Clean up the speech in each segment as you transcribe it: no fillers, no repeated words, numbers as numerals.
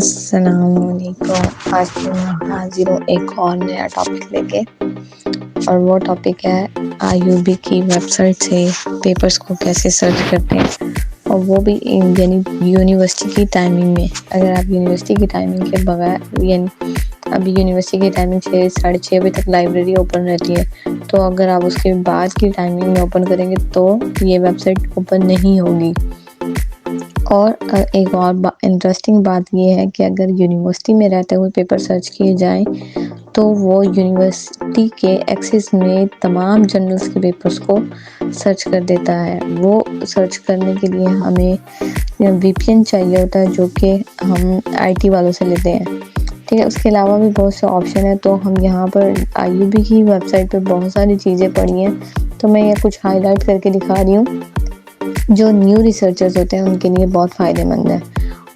السلام علیکم. آج پھر میں حاضر ہوں ایک اور نیا ٹاپک لے کے، اور وہ ٹاپک ہے IUB کی ویب سائٹ سے پیپرز کو کیسے سرچ کرتے ہیں، اور وہ بھی یعنی یونیورسٹی کی ٹائمنگ میں. اگر آپ یونیورسٹی کی ٹائمنگ کے بغیر یعنی ابھی یونیورسٹی کی ٹائمنگ 6 ساڑھے 6 بجے تک لائبریری اوپن رہتی ہے، تو اگر آپ اس کے بعد کی ٹائمنگ میں اوپن کریں گے تو یہ ویب سائٹ اوپن نہیں ہوگی. اور ایک اور انٹرسٹنگ بات یہ ہے کہ اگر یونیورسٹی میں رہتے ہوئے پیپر سرچ کیے جائیں تو وہ یونیورسٹی کے ایکسس میں تمام جرنلز کے پیپرز کو سرچ کر دیتا ہے. وہ سرچ کرنے کے لیے ہمیں VPN چاہیے ہوتا ہے، جو کہ ہم IT والوں سے لیتے ہیں. ٹھیک ہے، اس کے علاوہ بھی بہت سے آپشن ہیں. تو ہم یہاں پر IUB کی ویب سائٹ پہ بہت ساری چیزیں پڑھی ہیں، تو میں یہ کچھ ہائی لائٹ کر کے دکھا رہی ہوں جو نیو ریسرچرز ہوتے ہیں ان کے لیے بہت فائدہ مند ہے.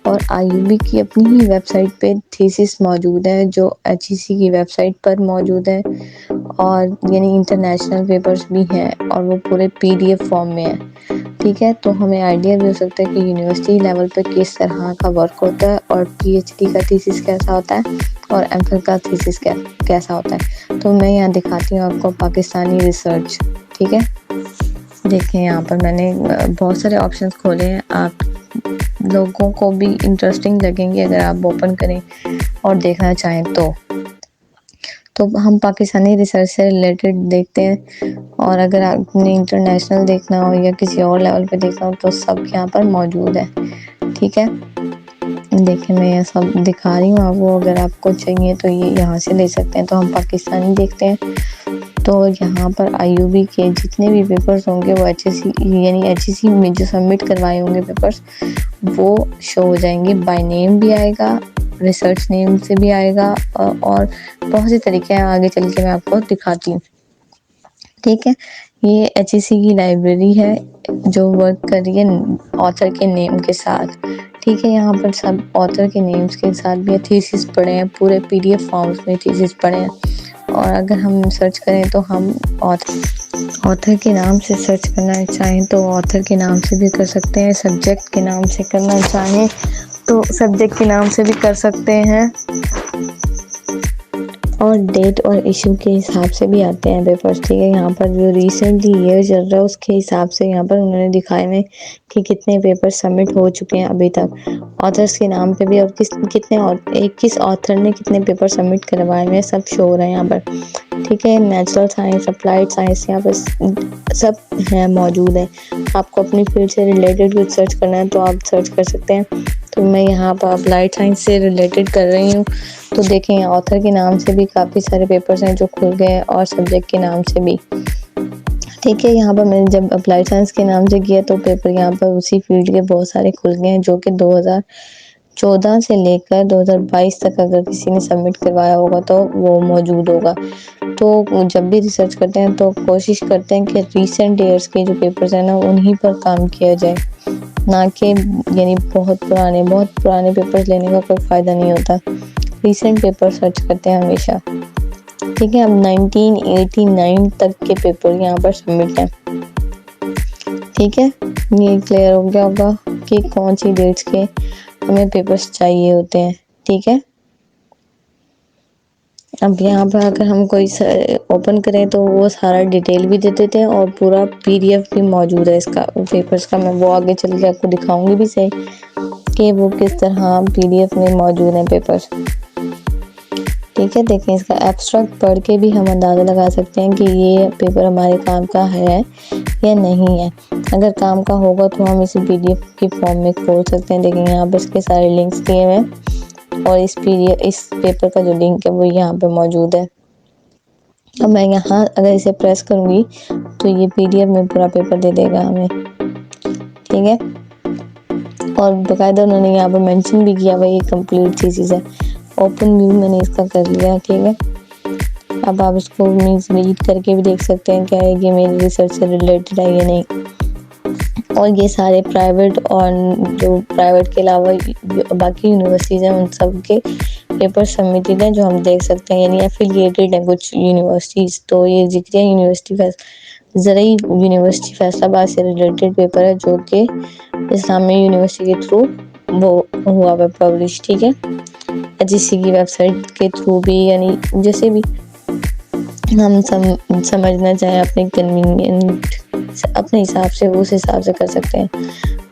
اور IUB کی اپنی ہی ویب سائٹ پہ تھیسس موجود ہے جو HEC کی ویب سائٹ پر موجود ہے، اور یعنی انٹرنیشنل پیپرز بھی ہیں اور وہ پورے PDF فارم میں ہیں. ٹھیک ہے، تو ہمیں آئیڈیا بھی ہو سکتا ہے کہ یونیورسٹی لیول پہ کس طرح کا ورک ہوتا ہے، اور PhD کا تھیسس کیسا ہوتا ہے، اور MPhil کا تھیسس کیسا ہوتا ہے. تو میں یہاں دکھاتی ہوں آپ کو پاکستانی ریسرچ. ٹھیک ہے، دیکھیں یہاں پر میں نے بہت سارے آپشنز کھولے ہیں. آپ لوگوں کو بھی انٹرسٹنگ لگیں گے اگر آپ اوپن کریں اور دیکھنا چاہیں تو ہم پاکستانی ریسرچ سے ریلیٹڈ دیکھتے ہیں. اور اگر آپ نے انٹرنیشنل دیکھنا ہو یا کسی اور لیول پہ دیکھنا ہو تو سب یہاں پر موجود ہے. ٹھیک ہے، دیکھیں میں یہ سب دکھا رہی ہوں آپ کو. اگر آپ کو چاہیے تو یہ یہاں سے لے سکتے ہیں. تو ہم پاکستانی دیکھتے ہیں. تو یہاں پر IUB کے جتنے بھی پیپرز ہوں گے وہ HEC میں جو سبمٹ کروائے ہوں گے پیپرز وہ شو ہو جائیں گے. بائی نیم بھی آئے گا، ریسرچ نیم سے بھی آئے گا، اور بہت سے طریقے ہیں آگے چل کے میں آپ کو دکھاتی ہوں. ٹھیک ہے، یہ HEC کی لائبریری ہے جو ورک کر رہی ہے آتھر کے نیم کے ساتھ. ٹھیک ہے، یہاں پر سب آتھر کے نیمز کے ساتھ بھی تھیسس پڑھے ہیں، پورے PDF فارمز میں تھیسس پڑھے ہیں. اور اگر ہم سرچ کریں تو ہم آتھر کے نام سے سرچ کرنا چاہیں تو آتھر کے نام سے بھی کر سکتے ہیں. سبجیکٹ کے نام سے کرنا چاہیں تو سبجیکٹ کے نام سے بھی کر سکتے ہیں. اور ڈیٹ اور ایشو کے حساب سے بھی آتے ہیں پیپرز. ٹھیک ہے، یہاں پر جو ریسنٹلی ایئر چل رہا ہے اس کے حساب سے یہاں پر انہوں نے دکھائے ہوئے کہ کتنے پیپر سبمٹ ہو چکے ہیں ابھی تک، آتھرس کے نام پہ بھی، اور کس آتھر نے کتنے پیپر سبمٹ کروائے ہوئے ہیں سب شو ہو رہے ہیں یہاں پر. ٹھیک ہے، نیچرل سائنس، اپلائیڈ سائنس یہاں پر سب ہیں موجود ہیں. آپ کو اپنی فیلڈ سے ریلیٹڈ کچھ سرچ کرنا ہے تو آپ سرچ کر سکتے ہیں. تو میں یہاں پر اپلائیڈ سائنس سے ریلیٹڈ کر رہی ہوں. تو دیکھیں آتھر کے نام سے بھی کافی سارے پیپرز ہیں جو کھل گئے ہیں، اور سبجیکٹ کے نام سے بھی. ٹھیک ہے، یہاں پر میں نے جب اپلائیڈ سائنس کے نام سے کیا تو پیپر یہاں پر اسی فیلڈ کے بہت سارے کھل گئے ہیں جو کہ 2014 سے لے کر 2022 تک اگر کسی نے سبمٹ کروایا ہوگا تو وہ موجود ہوگا. تو جب بھی ریسرچ کرتے ہیں تو کوشش کرتے ہیں کہ ریسنٹ ایئرس کے جو پیپرز ہیں نا انہی پر کام کیا جائے، نہ کہ یعنی بہت پرانے پیپرز لینے کا کوئی فائدہ نہیں ہوتا. ریسنٹ پیپر سرچ کرتے ہیں ہمیشہ. ٹھیک ہے، اب 1989 تک کے پیپر یہاں پر سبمٹ ہیں. ٹھیک ہے، یہ کلیئر ہو گیا ہوگا کہ کون سی ڈیٹس کے ہمیں پیپرز چاہیے ہوتے ہیں. ٹھیک ہے، اب یہاں پہ اگر ہم کوئی اوپن کریں تو وہ سارا ڈیٹیل بھی دے دیتے ہیں، اور پورا PDF بھی موجود ہے اس کا پیپرز کا. میں وہ آگے چل کے آپ کو دکھاؤں گی بھی صحیح کہ وہ کس طرح PDF میں موجود ہیں پیپرز. ٹھیک ہے، دیکھیں اس کا ایبسٹریکٹ پڑھ کے بھی ہم اندازہ لگا سکتے ہیں کہ یہ پیپر ہمارے کام کا ہے یا نہیں ہے. اگر کام کا ہوگا تو ہم اسے PDF کی فارم میں کھول سکتے ہیں. دیکھیں یہاں پر اس کے سارے لنکس دیے ہوئے ہیں، اور اس پیپر کا جو لنک ہے وہ یہاں پہ موجود ہے. اب میں یہاں اگر اسے پریس کروں گی تو یہ PDF میں پورا پیپر دے دے گا ہمیں. ٹھیک ہے، اور باقاعدہ انہوں نے یہاں پہ مینشن بھی کیا یہ کمپلیٹ تھیسس ہے. اوپن ویو میں نے اس کا کر لیا. ٹھیک ہے، اب آپ اس کو ریڈ کر کے بھی دیکھ سکتے ہیں کیا ہے کہ میری ریسرچ سے ریلیٹڈ ہے یا نہیں. اور یہ سارے پرائیویٹ، اور جو پرائیویٹ کے علاوہ باقی یونیورسٹیز ہیں ان سب کے پیپر سبمٹڈ ہیں جو ہم دیکھ سکتے ہیں، یعنی ایفیلیٹڈ ہیں کچھ یونیورسٹیز. تو یہ ذکر یونیورسٹی زرعی یونیورسٹی فیصل آباد سے ریلیٹڈ پیپر ہے جو کہ اسلامیہ یونیورسٹی کے تھرو وہ ہوا ہوا پبلش، ٹھیک ہے، جسی کی ویب سائٹ کے تھرو بھی، یعنی جیسے بھی ہم سمجھنا چاہیں اپنے کنوینئنٹ اپنے حساب سے اس حساب سے کر سکتے ہیں۔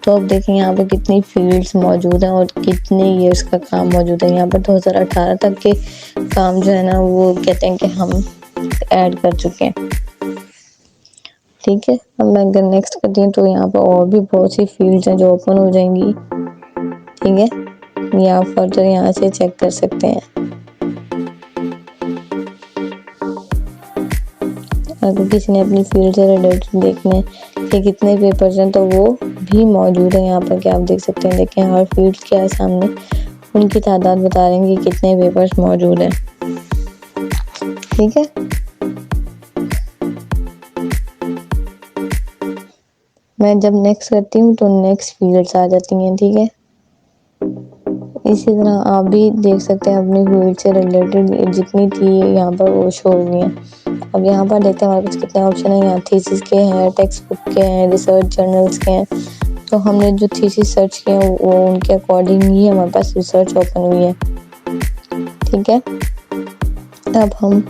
تو اب دیکھیں یہاں پہ کتنی فیلڈز موجود ہیں اور کتنے ایئرس کا کام موجود ہے۔ یہاں پر 2018 تک کے کام جو ہے نا وہ کہتے ہیں کہ ہم ایڈ کر چکے ہیں، ٹھیک ہے۔ اب میں اگر نیکسٹ کرتی ہوں تو یہاں پر اور بھی بہت سی فیلڈز ہیں جو اوپن ہو جائیں گی، ٹھیک ہے، یا فردر یہاں سے چیک کر سکتے ہیں۔ اگر کسی نے اپنی فیلڈ سے ریلیٹڈ دیکھنے کہ کتنے پیپرز ہیں تو وہ بھی موجود ہیں یہاں پر، کہ آپ دیکھ سکتے ہیں۔ دیکھیں ہر فیلڈ کیا ہے سامنے، ان کی تعداد بتا رہے ہیں کہ کتنے پیپرز موجود ہیں، ٹھیک ہے۔ میں جب نیکسٹ کرتی ہوں تو نیکسٹ فیلڈز آ جاتی ہیں، ٹھیک ہے۔ اسی طرح آپ بھی دیکھ سکتے ہیں اپنی فیلڈ سے ریلیٹڈ جتنی تھی یہاں پر وہ شو ہوئی ہیں۔ اب یہاں پر دیکھتے ہیں ہمارے پاس کتنے آپشن ہیں۔ یہاں تھیسس کے ہیں، ٹیکسٹ بک کے ہیں، ریسرچ جرنلز کے ہیں۔ تو ہم نے جو تھیسس سرچ کیے ہیں وہ ان کے اکارڈنگ ہی ہمارے پاس ریسرچ اوپن ہوئی ہے، ٹھیک ہے۔ اب ہم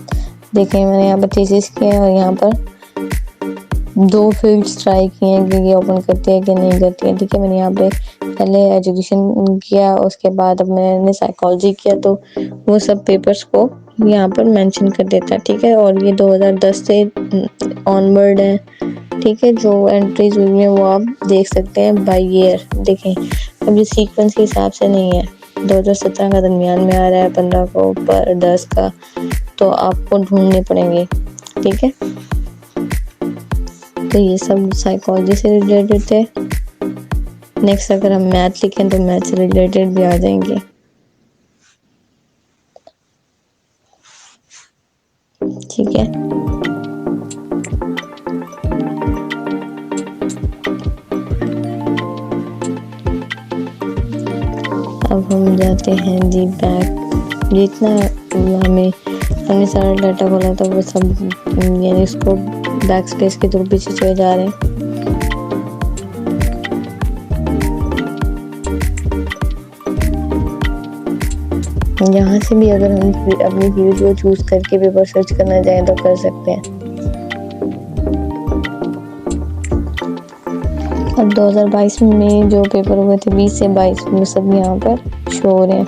دیکھیں میں نے یہاں پر تھیسس کیے ہیں اور یہاں پر 2 فیلڈز ٹرائی کیے ہیں کہ یہ اوپن کرتی ہے کہ نہیں کرتی ہے، ٹھیک ہے۔ میں نے یہاں پہ پہلے ایجوکیشن کیا، اس کے بعد اب میں نے سائیکالوجی کیا، تو وہ سب پیپرز کو یہاں پر مینشن کر دیتا ہے، ٹھیک ہے۔ اور یہ 2010 سے آن ورڈ ہے، ٹھیک ہے۔ جو انٹریز ہوئی ہیں وہ آپ دیکھ سکتے ہیں بائی ایئر۔ دیکھیں اب یہ سیکوینس کے حساب سے نہیں ہے، 2017 کا درمیان میں آ رہا ہے، 15 کا اوپر، 10 کا، تو آپ کو ڈھونڈنے پڑیں گے، ٹھیک ہے۔ تو یہ سب سائیکالوجی سے ریلیٹڈ تھے۔ نیکسٹ اگر ہم میتھ لکھیں تو میتھ سے ریلیٹڈ بھی آ جائیں گے، ٹھیک ہے۔ اب ہم جاتے ہیں جی بیک، جتنا ہم نے سارا ڈاٹا کھولا تھا وہ سب یعنی اس کو بیک سپیس کے تھرو پیچھے چلے جا رہے ہیں۔ یہاں سے بھی اگر ہم اپنی فیلڈ کو چوز کر کے پیپر سرچ کرنا چاہیں تو کر سکتے ہیں۔ اب 2022 میں جو پیپر ہوئے تھے 20 سے 22 وہ سب یہاں پر شو ہو رہے ہیں۔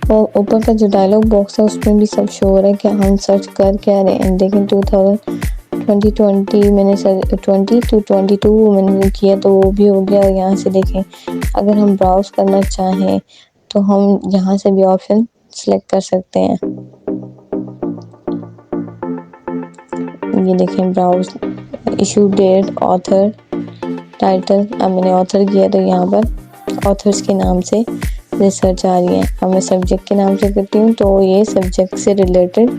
اور اوپر کا جو ڈائلاگ باکس ہے اس میں بھی سب شو ہو رہا ہے کہ ہم سرچ کر کیا رہے ہیں۔ دیکھیں 2020 میں نے 20 to 22 میں نے کیا تو وہ بھی ہو گیا۔ اور یہاں سے دیکھیں اگر ہم براؤز کرنا چاہیں تو ہم یہاں سے بھی آپشن سلیکٹ کر سکتے ہیں۔ یہ دیکھیں browse, issue date, author, title. اب میں نے آتھر کیا تو یہاں پر آتھرز کے نام سے ریسرچ آ رہی ہے۔ اب میں سبجیکٹ کے نام سے کرتی ہوں تو یہ سبجیکٹ سے ریلیٹڈ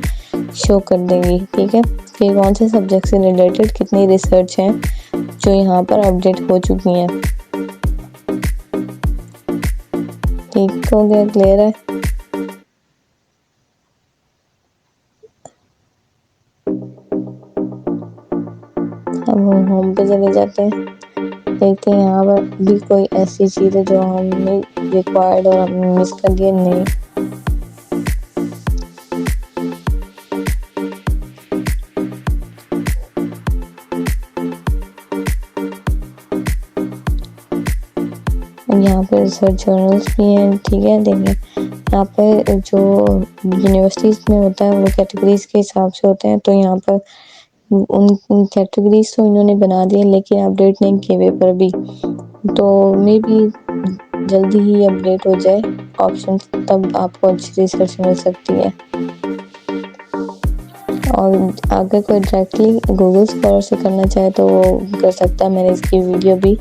شو کر دیں گی، ٹھیک ہے۔ کہ کون سے سبجیکٹ سے ریلیٹڈ کتنی ریسرچ ہیں جو یہاں پر اپڈیٹ ہو چکی ہیں، ٹھیک ہو گیا، کلیئر ہے۔ اب ہم ہوم پہ چلے جاتے ہیں، دیکھتے ہیں یہاں پر بھی کوئی ایسی چیز ہے جو ہم نے ریکوائرڈ اور ہم نے مس کر دیا، نہیں۔ یہاں پہ ریسرچ جرنلز بھی ہیں، ٹھیک ہے۔ دیکھیں یہاں پہ جو یونیورسٹیز میں ہوتا ہے وہ کیٹیگریز کے حساب سے ہوتے ہیں، تو یہاں پر ان کیٹیگریز تو انہوں نے بنا دی لیکن اپڈیٹ نہیں کیے پیپر بھی، تو میں بھی جلدی ہی اپڈیٹ ہو جائے آپشن، تب آپ کو اچھی ریسرچ مل سکتی ہے۔ اور اگر کوئی ڈائریکٹلی گوگل اسکالر سے کرنا چاہے تو وہ کر سکتا ہے۔ میں نے اس کی ویڈیو بھی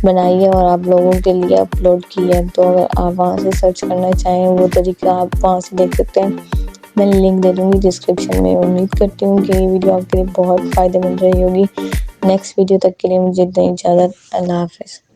بنائی ہے اور آپ لوگوں کے لیے اپلوڈ کی ہے، تو اگر آپ وہاں سے سرچ کرنا چاہیں وہ طریقہ آپ وہاں سے دیکھ سکتے ہیں۔ میں لنک دے دوں گی ڈسکرپشن میں۔ امید کرتی ہوں کہ یہ ویڈیو آپ کے لیے بہت فائدہ مند رہی ہوگی۔ نیکسٹ ویڈیو تک کے لیے مجھے دیں اجازت، اللہ حافظ۔